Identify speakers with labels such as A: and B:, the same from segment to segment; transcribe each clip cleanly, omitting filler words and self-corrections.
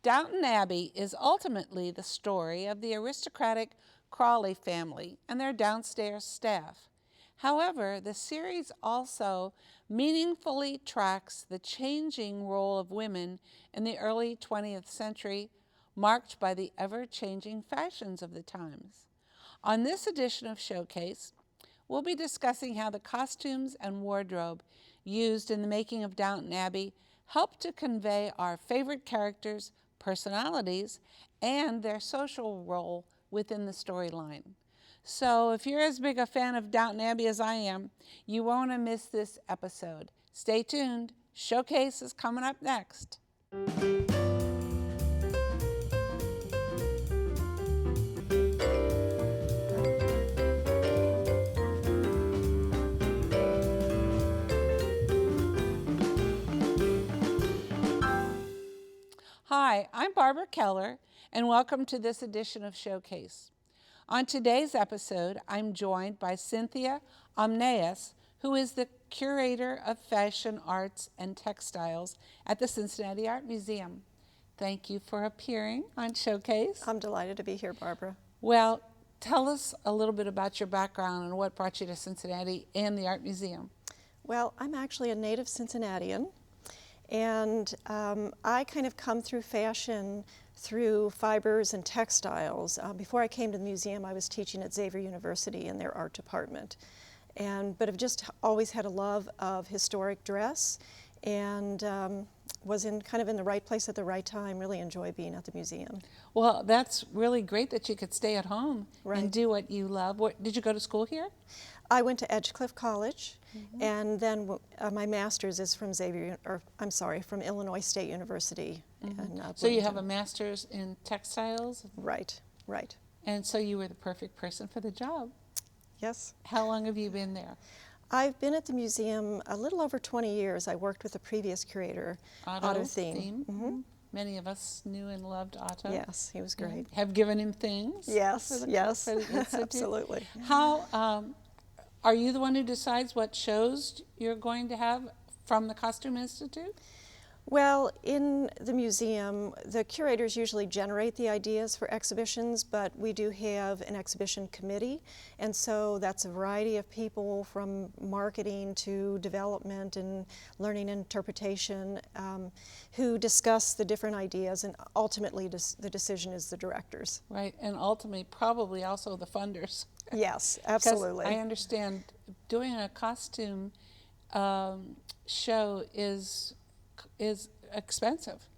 A: Downton Abbey is ultimately the story of the aristocratic Crawley family and their downstairs staff. However, the series also meaningfully tracks the changing role of women in the early 20th century, marked by the ever-changing fashions of the times. On this edition of Showcase, we'll be discussing how the costumes and wardrobe used in the making of Downton Abbey help to convey our favorite characters' personalities and their social role within the storyline. So if you're as big a fan of Downton Abbey as I am, you won't want to miss this episode. Stay tuned. Showcase is coming up next. Hi, I'm Barbara Kellar, and welcome to this edition of Showcase. On today's episode, I'm joined by Cynthia Amnéus, who is the Curator of Fashion Arts and Textiles at the Cincinnati Art Museum. Thank you for appearing on Showcase.
B: I'm delighted to be here, Barbara.
A: Well, tell us a little bit about your background and what brought you to Cincinnati and the Art Museum.
B: Well, I'm actually a native Cincinnatian, and I kind of come through fashion through fibers and textiles. Before I came to the museum, I was teaching at Xavier University in their art department, but have just always had a love of historic dress, and was kind of in the right place at the right time. Really enjoy being at the museum.
A: Well, that's really great that you could stay at home
B: Right.
A: and do what you love. Did you go to school here?
B: I went to Edgecliff College, and then my master's is from from Illinois State University. In,
A: So you have
B: Bloomington.
A: a master's in textiles,
B: Right, right.
A: and so you were the perfect person for the job.
B: Yes.
A: How long have you been there?
B: I've been at the museum a little over 20 years. I worked with the previous curator, Otto Thiem. Mm-hmm.
A: Many of us knew and loved Otto.
B: Yes, he was great.
A: Have given him things.
B: Yes, yes,
A: for the Institute.
B: absolutely.
A: How are you the one who decides what shows you're going to have from the Costume Institute?
B: Well, in the museum, the curators usually generate the ideas for exhibitions, but we do have an exhibition committee, and so that's a variety of people from marketing to development and learning and interpretation who discuss the different ideas, and ultimately the decision is the directors.
A: Right, and ultimately probably also the funders.
B: Yes,
A: 'Cause
B: absolutely.
A: I understand doing a costume show is expensive.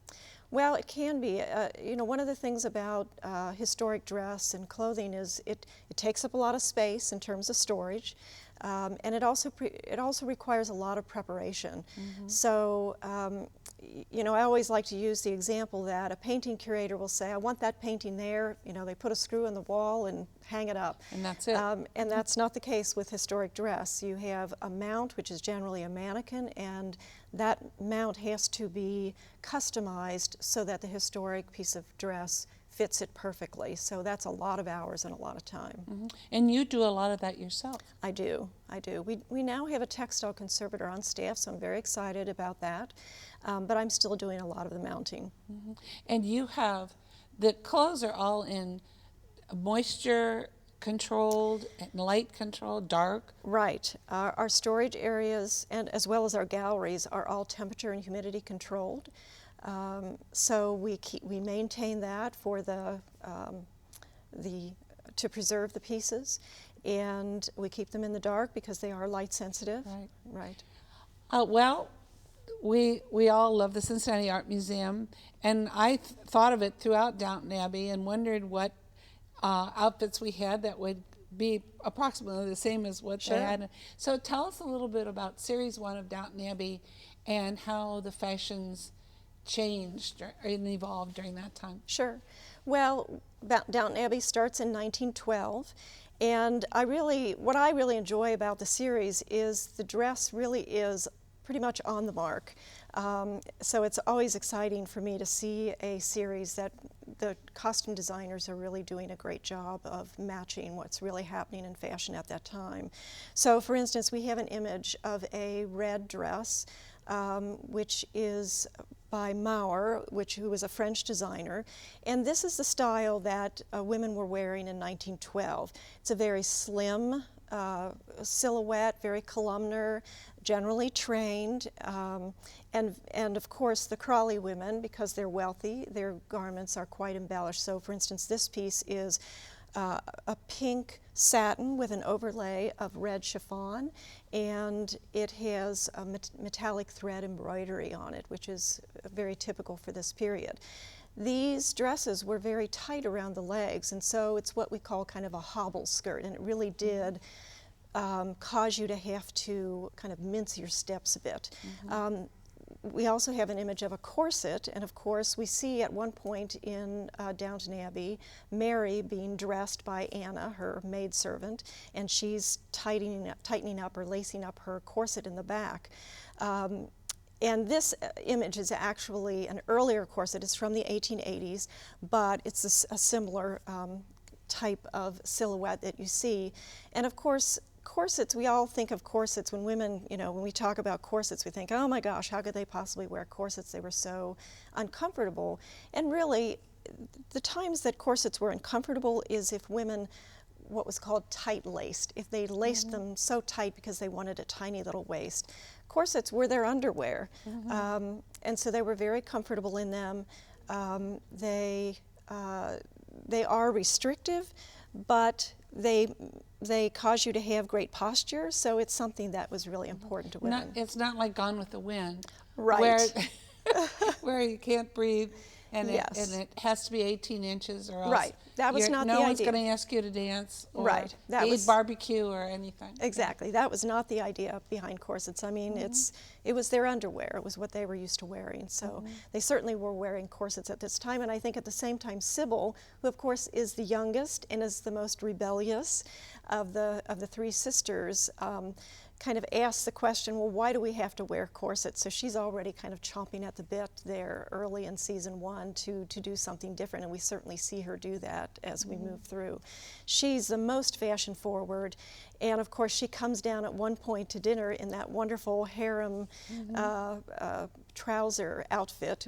B: Well, it can be. One of the things about historic dress and clothing is it takes up a lot of space in terms of storage, and it also requires a lot of preparation. So, I always like to use the example that a painting curator will say, "I want that painting there." They put a screw in the wall and hang it up.
A: And that's it.
B: And that's not the case with historic dress. You have a mount, which is generally a mannequin, and that mount has to be customized so that the historic piece of dress fits it perfectly. So that's a lot of hours and a lot of time.
A: And you do a lot of that yourself.
B: I do. We now have a textile conservator on staff, so I'm very excited about that. But I'm still doing a lot of the mounting.
A: And the clothes are all in moisture controlled and light controlled, dark.
B: Right. Our storage areas, and as well as our galleries, are all temperature and humidity controlled. So we maintain that for to preserve the pieces, and we keep them in the dark because they are light sensitive.
A: Right. Well, we all love the Cincinnati Art Museum, and I thought of it throughout Downton Abbey and wondered what outfits we had that would be approximately the same as what they had. So tell us a little bit about Series 1 of Downton Abbey and how the fashions changed and evolved during that time.
B: Sure. Well, Downton Abbey starts in 1912, and what I really enjoy about the series is the dress really is pretty much on the mark. So it's always exciting for me to see a series that the costume designers are really doing a great job of matching what's really happening in fashion at that time. So for instance, we have an image of a red dress which is by Mauer, who was a French designer. And this is the style that women were wearing in 1912. It's a very slim silhouette, very columnar, generally trained, and of course the Crawley women, because they're wealthy, their garments are quite embellished. So for instance, this piece is a pink satin with an overlay of red chiffon, and it has a metallic thread embroidery on it, which is very typical for this period. These dresses were very tight around the legs, and so it's what we call kind of a hobble skirt, and it really did cause you to have to kind of mince your steps a bit. We also have an image of a corset, and of course we see at one point in Downton Abbey Mary being dressed by Anna, her maidservant, and she's tightening up or lacing up her corset in the back. And this image is actually an earlier corset. It's from the 1880s, but it's a similar type of silhouette that you see. And of course, corsets, we all think of corsets when women, when we talk about corsets, we think, oh my gosh, how could they possibly wear corsets? They were so uncomfortable. And really, the times that corsets were uncomfortable is if women, what was called tight-laced, if they laced them so tight because they wanted a tiny little waist. Corsets were their underwear, and so they were very comfortable in them. They are restrictive, but they cause you to have great posture, so it's something that was really important to women.
A: It's not like Gone with the Wind,
B: right?
A: Where you can't breathe, and
B: yes.
A: it has to be 18 inches, or else
B: right. That was not the idea.
A: No one's going to ask you to dance, or
B: right. That
A: eat
B: was
A: barbecue or anything.
B: Exactly. That was not the idea behind corsets. I mean, it was their underwear. It was what they were used to wearing. So they certainly were wearing corsets at this time. And I think at the same time, Sybil, who of course is the youngest and is the most rebellious of the three sisters, kind of asks the question, well, why do we have to wear corsets? So she's already kind of chomping at the bit there early in season 1 to do something different, and we certainly see her do that as we move through. She's the most fashion forward, and of course she comes down at one point to dinner in that wonderful harem trouser outfit,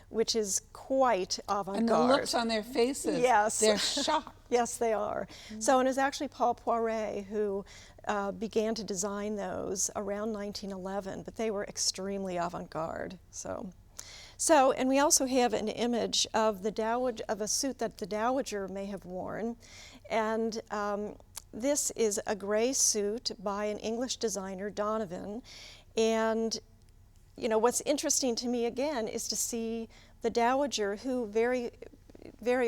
B: which is quite avant-garde.
A: And the looks on their faces,
B: yes.
A: They're shocked.
B: Yes, they are. So, and it's actually Paul Poiret who began to design those around 1911, but they were extremely avant-garde. So, and we also have an image of a suit that the Dowager may have worn, and this is a gray suit by an English designer, Donovan, and what's interesting to me again is to see the Dowager, who very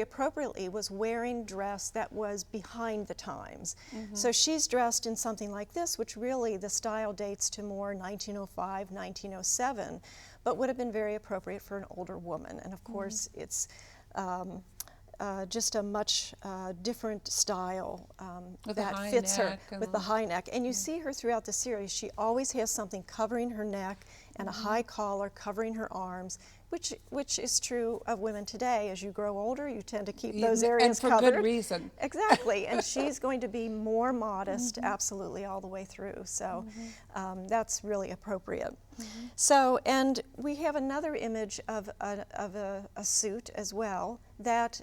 B: appropriately was wearing dress that was behind the times. So she's dressed in something like this, which really the style dates to more 1905, 1907, but would have been very appropriate for an older woman. And of course, it's just a much different style that fits her with the high neck. And you see her throughout the series. She always has something covering her neck and a high collar covering her arms, which is true of women today. As you grow older, you tend to keep those areas covered.
A: And for good reason.
B: Exactly. And she's going to be more modest, absolutely, all the way through. So that's really appropriate. So, and we have another image of a suit as well that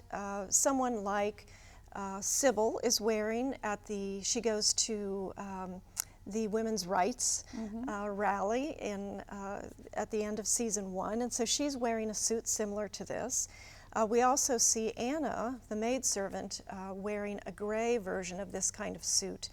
B: someone like Sybil is wearing she goes to the women's rights rally at the end of season 1, and so she's wearing a suit similar to this. We also see Anna, the maidservant, wearing a gray version of this kind of suit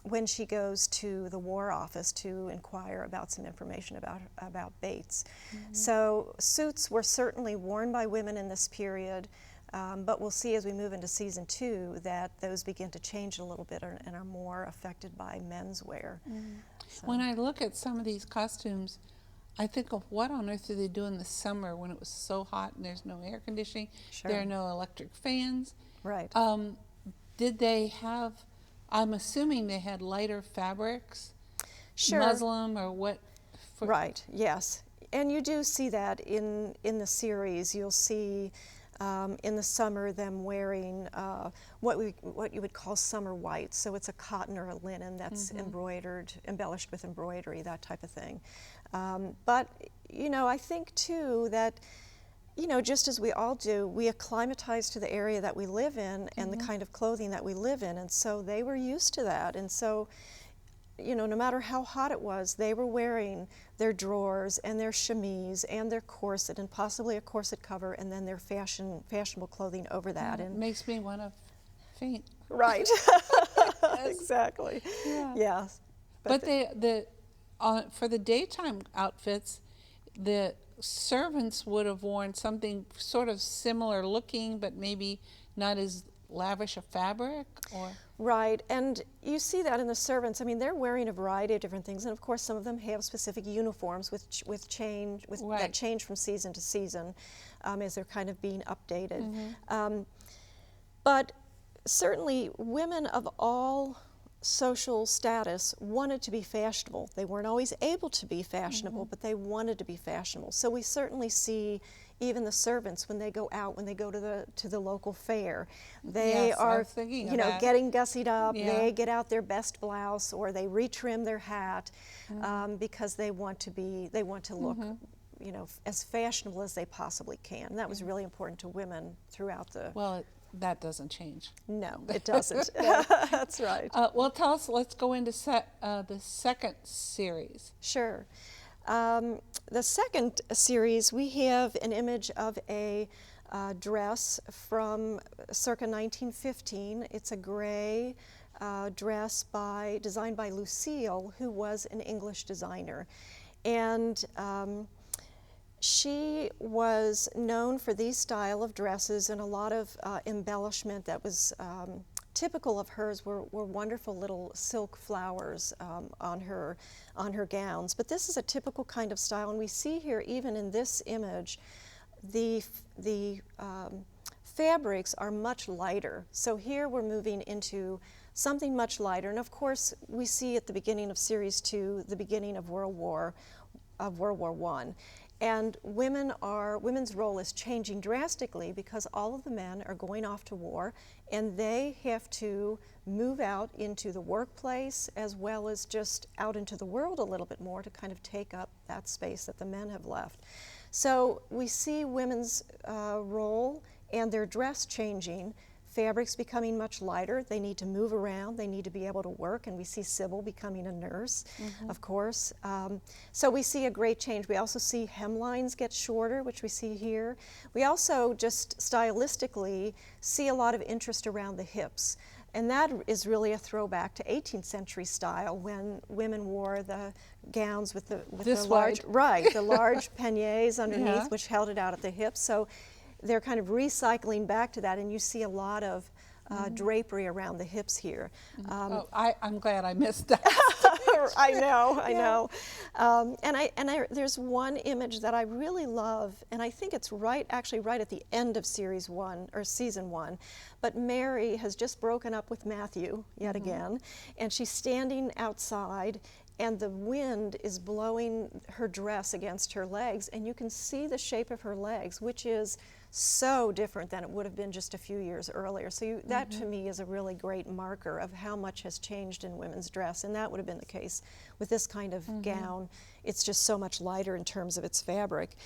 B: when she goes to the War Office to inquire about some information about Bates. So suits were certainly worn by women in this period. But we'll see as we move into season 2 that those begin to change a little bit and are more affected by men's wear. So.
A: When I look at some of these costumes, I think of what on earth do they do in the summer when it was so hot and there's no air conditioning, there are no electric fans.
B: Right.
A: Did they have, I'm assuming they had lighter fabrics,
B: sure.
A: muslin or what?
B: Right, yes. And you do see that in the series. You'll see in the summer, them wearing what you would call summer white. So it's a cotton or a linen that's embroidered, embellished with embroidery, that type of thing. But, you know, I think too that, you know, just as we all do, we acclimatize to the area that we live in and the kind of clothing that we live in, and so they were used to that. And so, you know, no matter how hot it was, they were wearing their drawers and their chemise and their corset and possibly a corset cover, and then their fashionable clothing over that.
A: And it makes me want to faint.
B: Right. Exactly.
A: Yeah.
B: Yeah.
A: But for the daytime outfits, the servants would have worn something sort of similar looking, but maybe not as lavish a fabric, or?
B: Right, and you see that in the servants. I mean, they're wearing a variety of different things, and of course some of them have specific uniforms that change from season to season as they're kind of being updated. But certainly women of all social status wanted to be fashionable. They weren't always able to be fashionable, but they wanted to be fashionable. So we certainly see even the servants when they go out, when they go to the local fair, they are, you know, getting gussied up. Yeah. They get out their best blouse, or they retrim their hat because they want to look, you know, as fashionable as they possibly can. And that was really important to women throughout the.
A: Well, that doesn't change.
B: No, it doesn't. That's right.
A: Well, tell us, let's go into the second series.
B: Sure. The second series, we have an image of a dress from circa 1915. It's a gray dress designed by Lucille, who was an English designer. And she was known for these style of dresses, and a lot of embellishment that was typical of hers were wonderful little silk flowers on her gowns. But this is a typical kind of style, and we see here, even in this image, the fabrics are much lighter. So here we're moving into something much lighter, and of course we see at the beginning of Series 2 the beginning of World War I. And women's role is changing drastically because all of the men are going off to war, and they have to move out into the workplace as well as just out into the world a little bit more to kind of take up that space that the men have left. So we see women's role and their dress changing. Fabrics becoming much lighter. They need to move around. They need to be able to work. And we see Sybil becoming a nurse, of course. So we see a great change. We also see hemlines get shorter, which we see here. We also just stylistically see a lot of interest around the hips. And that is really a throwback to 18th century style, when women wore the gowns with the large, the large paniers underneath, which held it out at the hips. So they're kind of recycling back to that, and you see a lot of drapery around the hips here.
A: I'm glad I missed that.
B: I know. There's one image that I really love, and I think it's actually right at the end of Series 1 or Season 1. But Mary has just broken up with Matthew yet again, and she's standing outside, and the wind is blowing her dress against her legs, and you can see the shape of her legs, which is so different than it would have been just a few years earlier. So that to me is a really great marker of how much has changed in women's dress, and that would have been the case with this kind of gown. It's just so much lighter in terms of its fabric.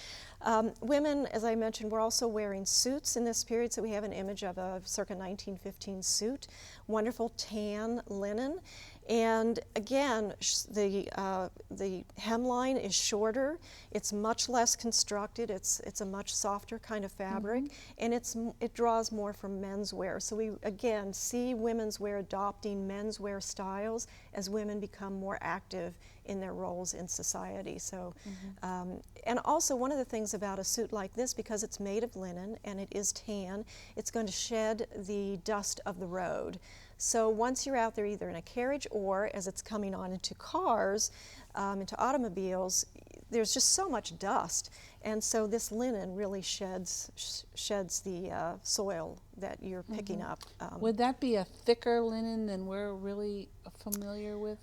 B: Women, as I mentioned, were also wearing suits in this period, so we have an image of a circa 1915 suit, wonderful tan linen. And again, the hemline is shorter. It's much less constructed. It's a much softer kind of fabric, and it draws more from menswear. So we again see women's wear adopting menswear styles as women become more active in their roles in society. So, and also one of the things about a suit like this, because it's made of linen and it is tan, it's going to shed the dust of the road. So once you're out there, either in a carriage or as it's coming on into cars, into automobiles, there's just so much dust, and so this linen really sheds the soil that you're picking up.
A: Would that be a thicker linen than we're really familiar with?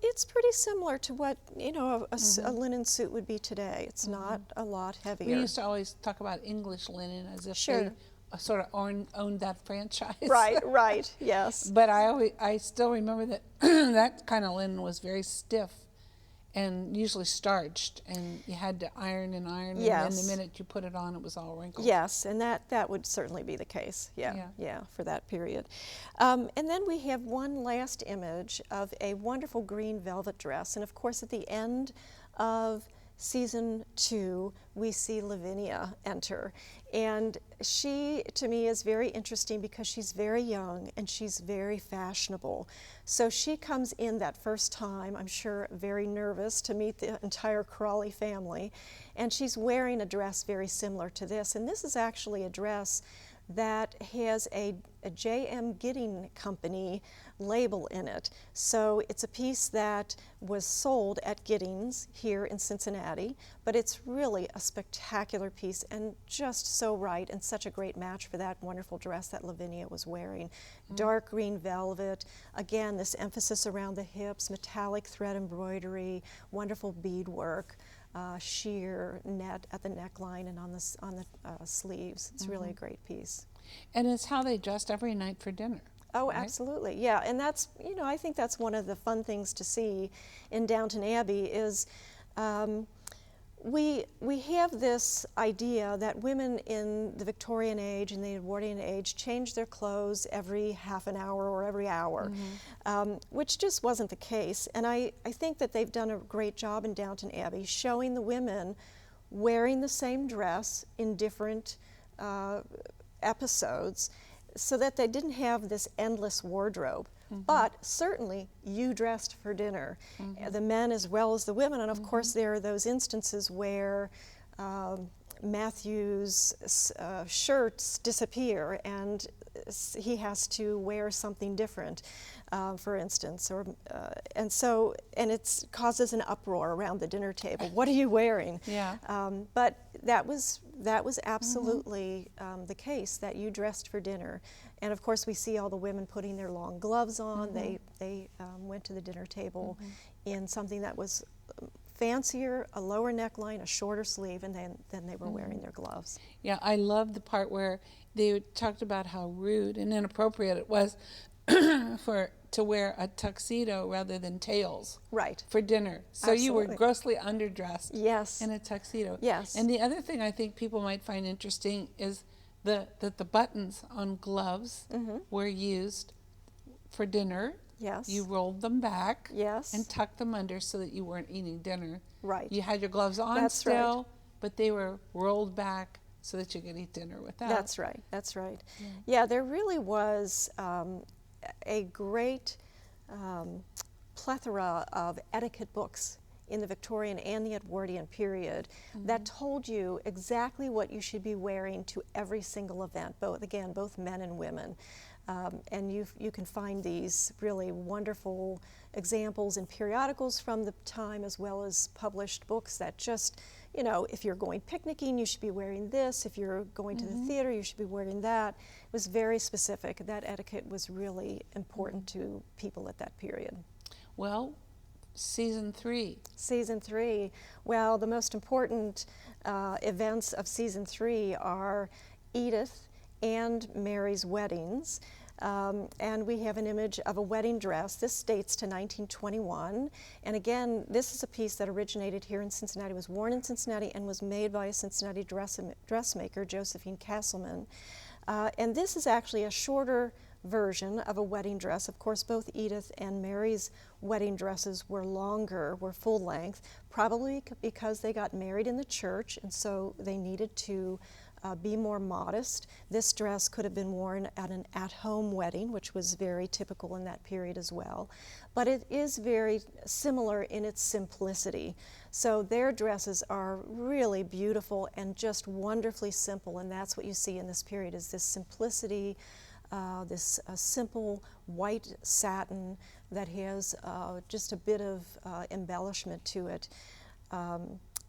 B: It's pretty similar to what a linen suit would be today. It's not a lot heavier.
A: We used to always talk about English linen as if
B: Sure.
A: they sort of owned that franchise.
B: Right, yes.
A: But I still remember that that kind of linen was very stiff and usually starched, and you had to iron and iron, and then the minute you put it on, it was all wrinkled.
B: Yes, and that would certainly be the case, yeah, for that period. And then we have one last image of a wonderful green velvet dress, and of course at the end of season 2, we see Lavinia enter. And she, to me, is very interesting because she's very young and she's very fashionable. So she comes in that first time, I'm sure, very nervous to meet the entire Crawley family. And she's wearing a dress very similar to this. And this is actually a dress that has a J.M. Gidding Company label in it. So it's a piece that was sold at Giddings here in Cincinnati, but it's really a spectacular piece and just so right and such a great match for that wonderful dress that Lavinia was wearing. Dark green velvet, again this emphasis around the hips, metallic thread embroidery, wonderful beadwork. Sheer net at the neckline and on the sleeves. It's really a great piece.
A: And it's how they dressed every night for dinner.
B: Oh,
A: right?
B: absolutely, yeah. And that's, I think that's one of the fun things to see in Downton Abbey is we have this idea that women in the Victorian age and the Edwardian age change their clothes every half an hour or every hour, which just wasn't the case. And I think that they've done a great job in Downton Abbey showing the women wearing the same dress in different episodes so that they didn't have this endless wardrobe. But certainly you dressed for dinner, the men as well as the women, and of course there are those instances where Matthew's shirts disappear and he has to wear something different, for instance, and it causes an uproar around the dinner table. What are you wearing?
A: Yeah.
B: But that was absolutely the case, that you dressed for dinner. And of course we see all the women putting their long gloves on. They went to the dinner table in something that was fancier, a lower neckline, a shorter sleeve, and then they were wearing their gloves.
A: Yeah, I love the part where they talked about how rude and inappropriate it was to wear a tuxedo rather than tails.
B: Right.
A: For dinner. So you were
B: Absolutely.
A: grossly underdressed.
B: Yes.
A: In a tuxedo.
B: Yes.
A: And the other thing I think people might find interesting is that the buttons on gloves were used for dinner.
B: Yes.
A: You rolled them back.
B: Yes.
A: And tucked them under so that you weren't eating dinner.
B: Right.
A: You had your gloves on
B: That's
A: still,
B: right.
A: but they were rolled back so that you could eat dinner without.
B: That's right. That's right. Yeah, there really was a great plethora of etiquette books in the Victorian and the Edwardian period that told you exactly what you should be wearing to every single event, both men and women. And you can find these really wonderful examples in periodicals from the time, as well as published books that just, if you're going picnicking, you should be wearing this. If you're going to the theater, you should be wearing that. It was very specific. That etiquette was really important to people at that period.
A: Well, season 3.
B: Season 3. Well, the most important events of season 3 are Edith and Mary's weddings. And we have an image of a wedding dress. This dates to 1921. And again, this is a piece that originated here in Cincinnati, was worn in Cincinnati, and was made by a Cincinnati dressmaker, Josephine Castleman. And this is actually a shorter version of a wedding dress. Of course, both Edith and Mary's wedding dresses were longer, were full length, probably because they got married in the church, and so they needed to be more modest. This dress could have been worn at an at-home wedding, which was very typical in that period as well. But it is very similar in its simplicity. So their dresses are really beautiful and just wonderfully simple, and that's what you see in this period, is this simplicity, this simple white satin that has just a bit of embellishment to it.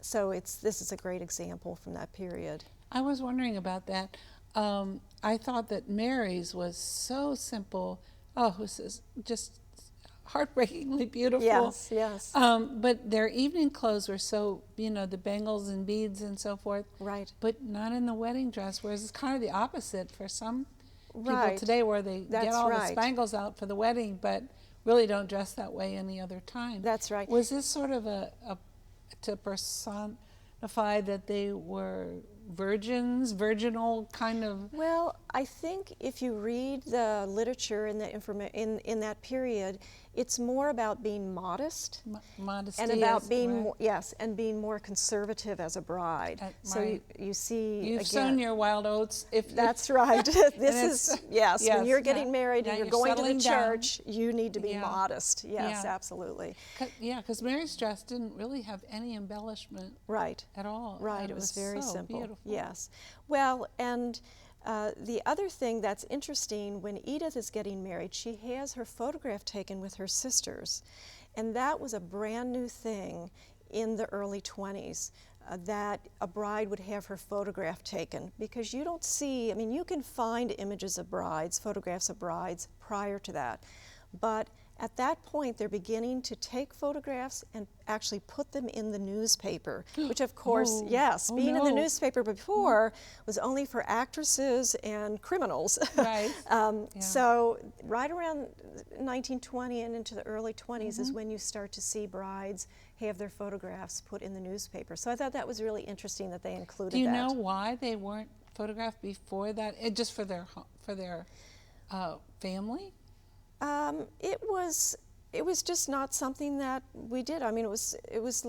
B: So this is a great example from that period.
A: I was wondering about that. I thought that Mary's was so simple. Oh, this is just heartbreakingly beautiful.
B: Yes, yes.
A: But their evening clothes were so, the bangles and beads and so forth.
B: Right.
A: But not in the wedding dress, whereas it's kind of the opposite for some people
B: Right.
A: today, where they get
B: That's
A: all the
B: right.
A: spangles out for the wedding, but really don't dress that way any other time.
B: That's right.
A: Was this sort of to personify that they were virgins, virginal kind of?
B: Well, I think if you read the literature in in that period, it's more about being modest
A: Modesty.
B: and about
A: is-
B: being
A: right.
B: more, yes, and being more conservative as a bride. So
A: right.
B: you see
A: You've
B: again.
A: sown your wild oats. If
B: That's right. This
A: it's-
B: is yes.
A: yes,
B: When you're
A: yeah.
B: getting married
A: Now
B: and you're
A: you're
B: going to the
A: settling down.
B: church, you need to be
A: Yeah.
B: modest. Yes,
A: Yeah.
B: absolutely.
A: Because Mary's dress didn't really have any embellishment
B: Right.
A: at all.
B: Right,
A: and
B: it was very
A: so
B: simple.
A: Beautiful.
B: Yes. Well, and the other thing that's interesting, when Edith is getting married, she has her photograph taken with her sisters. And that was a brand new thing in the early 20s, that a bride would have her photograph taken. Because you don't see, I mean, you can find images of brides, photographs of brides prior to that. But at that point, they're beginning to take photographs and actually put them in the newspaper, which of course,
A: Oh.
B: yes,
A: Oh,
B: being in the
A: no.
B: newspaper before was only for actresses and criminals.
A: Right. Yeah.
B: So right around 1920 and into the early 20s is when you start to see brides have their photographs put in the newspaper. So I thought that was really interesting that they included
A: Do you
B: that.
A: know why they weren't photographed before that? Just for their family?
B: It was just not something that we did. I mean, it was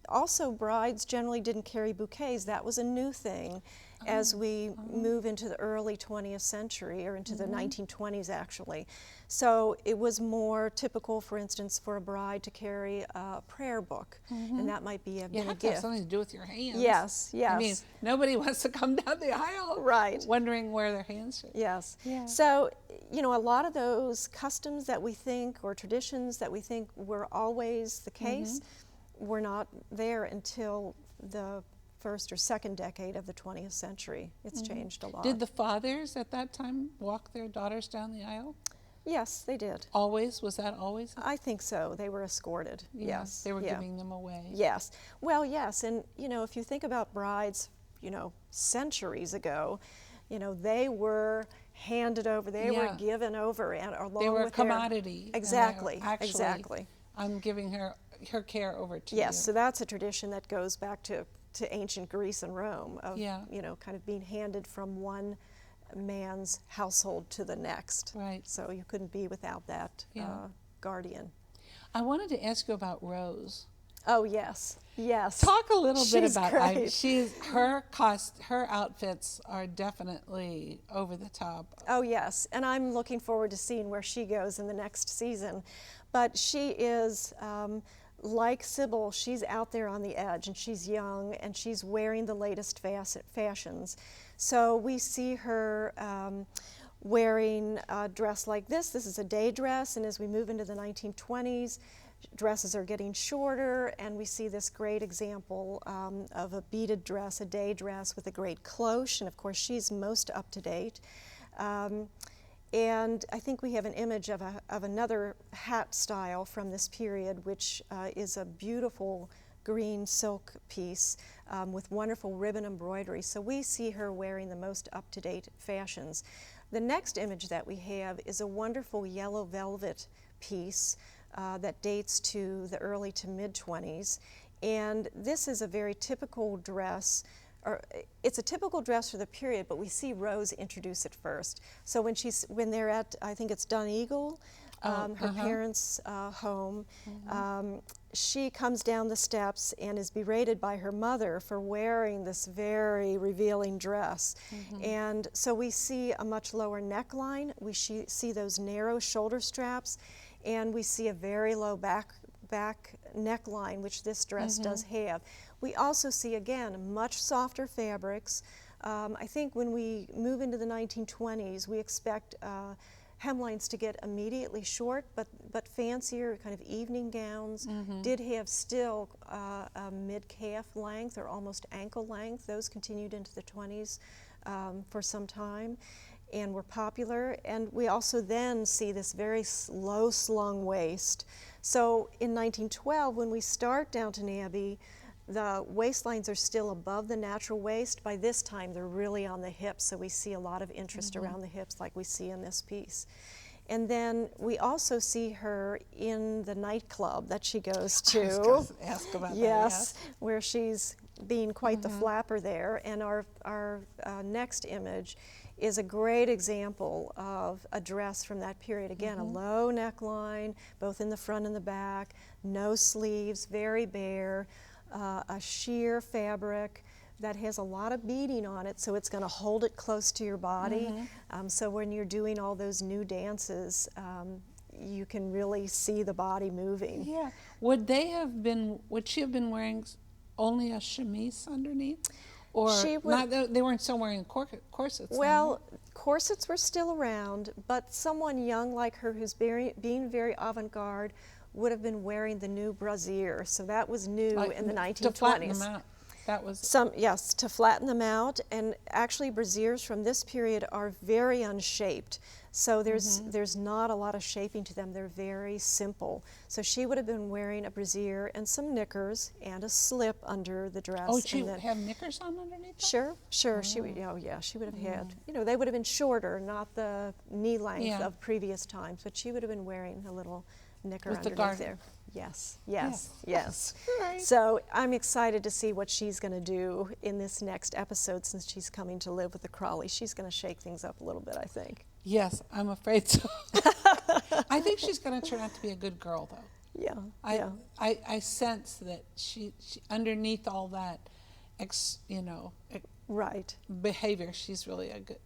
B: also brides generally didn't carry bouquets. That was a new thing as we move into the early 20th century, or into the 1920s actually. So it was more typical, for instance, for a bride to carry a prayer book, and that might be a
A: You have to
B: gift.
A: have something to do with your hands.
B: Yes, yes.
A: I mean, nobody wants to come down the aisle
B: Right.
A: wondering where their hands should.
B: Yes.
A: Yeah.
B: So, a lot of those customs that we think, or traditions that we think were always the case, were not there until the first or second decade of the 20th century. It's changed a lot.
A: Did the fathers at that time walk their daughters down the aisle?
B: Yes, they did.
A: Always? Was that always?
B: I think so. They were escorted.
A: Yeah,
B: Yes.
A: They were
B: yeah.
A: giving them away.
B: Yes. Well, yes. And, if you think about brides, centuries ago, they were handed over, they were
A: Yeah.
B: given over, and along
A: They were a
B: with their-
A: commodity. and they were
B: Exactly.
A: actually,
B: Exactly.
A: I'm giving her care over to
B: Yes,
A: you.
B: so that's a tradition that goes back to ancient Greece and Rome of,
A: Yeah.
B: kind of being handed from one man's household to the next.
A: Right.
B: So you couldn't be without that
A: Yeah.
B: guardian.
A: I wanted to ask you about Rose.
B: Oh, yes, yes.
A: Talk a little bit
B: She's
A: about
B: great.
A: her outfits are definitely over the top.
B: Oh, yes, and I'm looking forward to seeing where she goes in the next season. But she is, like Sybil, she's out there on the edge, and she's young, and she's wearing the latest fashions. So we see her wearing a dress like this. This is a day dress, and as we move into the 1920s, dresses are getting shorter, and we see this great example of a beaded dress, a day dress with a great cloche, and of course she's most up to date. And I think we have an image of another hat style from this period, which is a beautiful green silk piece with wonderful ribbon embroidery. So we see her wearing the most up-to-date fashions. The next image that we have is a wonderful yellow velvet piece that dates to the early to mid-20s. And this is a very typical dress. It's a typical dress for the period, but we see Rose introduce it first. So when they're at, I think it's Donegal, her parents' home, she comes down the steps and is berated by her mother for wearing this very revealing dress. And so we see a much lower neckline, we see those narrow shoulder straps, and we see a very low back neckline, which this dress does have. We also see, again, much softer fabrics. I think when we move into the 1920s, we expect hemlines to get immediately short, but fancier kind of evening gowns. Did have still a mid-calf length or almost ankle length. Those continued into the 20s for some time and were popular. And we also then see this very low slung waist. So in 1912, when we start Downton Abbey, the waistlines are still above the natural waist. By this time, they're really on the hips, so we see a lot of interest around the hips like we see in this piece. And then we also see her in the nightclub that she goes to.
A: I was going to ask about that.
B: Yes, where she's being quite the flapper there. And our next image is a great example of a dress from that period. Again, a low neckline, both in the front and the back, no sleeves, very bare, a sheer fabric that has a lot of beading on it, so it's going to hold it close to your body. So when you're doing all those new dances, you can really see the body moving.
A: Yeah. Would she have been wearing only a chemise underneath? Or they weren't still wearing corsets?
B: Well, corsets were still around, but someone young like her who's being very avant-garde would have been wearing the new brassiere. So that was new in the 1920s.
A: To flatten them out. That was
B: yes, to flatten them out. And actually brassieres from this period are very unshaped. So there's not a lot of shaping to them. They're very simple. So she would have been wearing a brassiere and some knickers and a slip under the dress.
A: Oh, she would have knickers on underneath that?
B: Sure. She would. Oh, yeah. She would have had. They would have been shorter, not the knee length of previous times. But she would have been wearing a little knicker
A: with
B: underneath there. Yes.
A: Right.
B: So I'm excited to see what she's going to do in this next episode since she's coming to live with the Crawley. She's going to shake things up a little bit, I think.
A: Yes, I'm afraid so. I think she's going to turn out to be a good girl, though.
B: Yeah.
A: I sense that she underneath all that,
B: right
A: behavior, she's really a good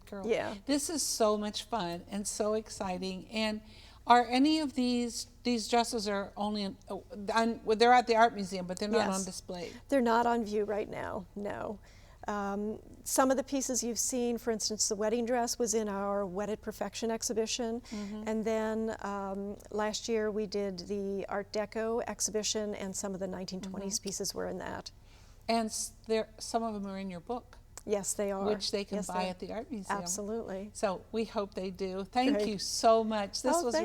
A: girl.
B: Yeah.
A: This is so much fun and so exciting. And are any of these dresses are only they're at the art museum, but they're not on display?
B: They're not on view right now, no. Some of the pieces you've seen, for instance, the wedding dress was in our Wedded Perfection exhibition. And then last year we did the Art Deco exhibition, and some of the 1920s pieces were in that.
A: And some of them are in your book.
B: Yes, they are.
A: Which they can buy at the art museum.
B: Absolutely.
A: So we hope they do. Thank you so much. This was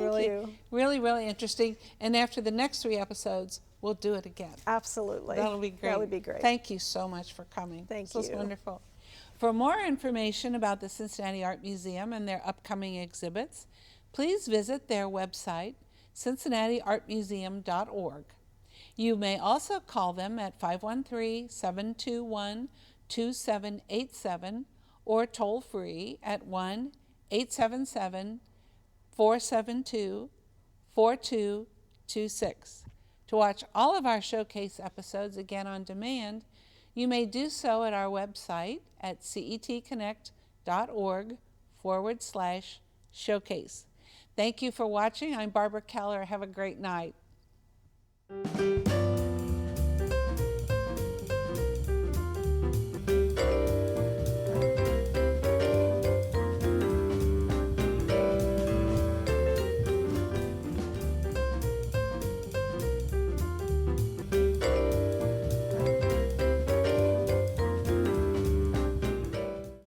A: really interesting. And after the next 3 episodes, we'll do it again.
B: Absolutely.
A: That'll be great.
B: That would be great.
A: Thank you so much for coming.
B: Thank you.
A: This was wonderful. For more information about the Cincinnati Art Museum and their upcoming exhibits, please visit their website, cincinnatiartmuseum.org. You may also call them at 513-721-2787 or toll free at 1-877-472-4226. To watch all of our showcase episodes again on demand, you may do so at our website at cetconnect.org/showcase. Thank you for watching. I'm Barbara Kellar. Have a great night.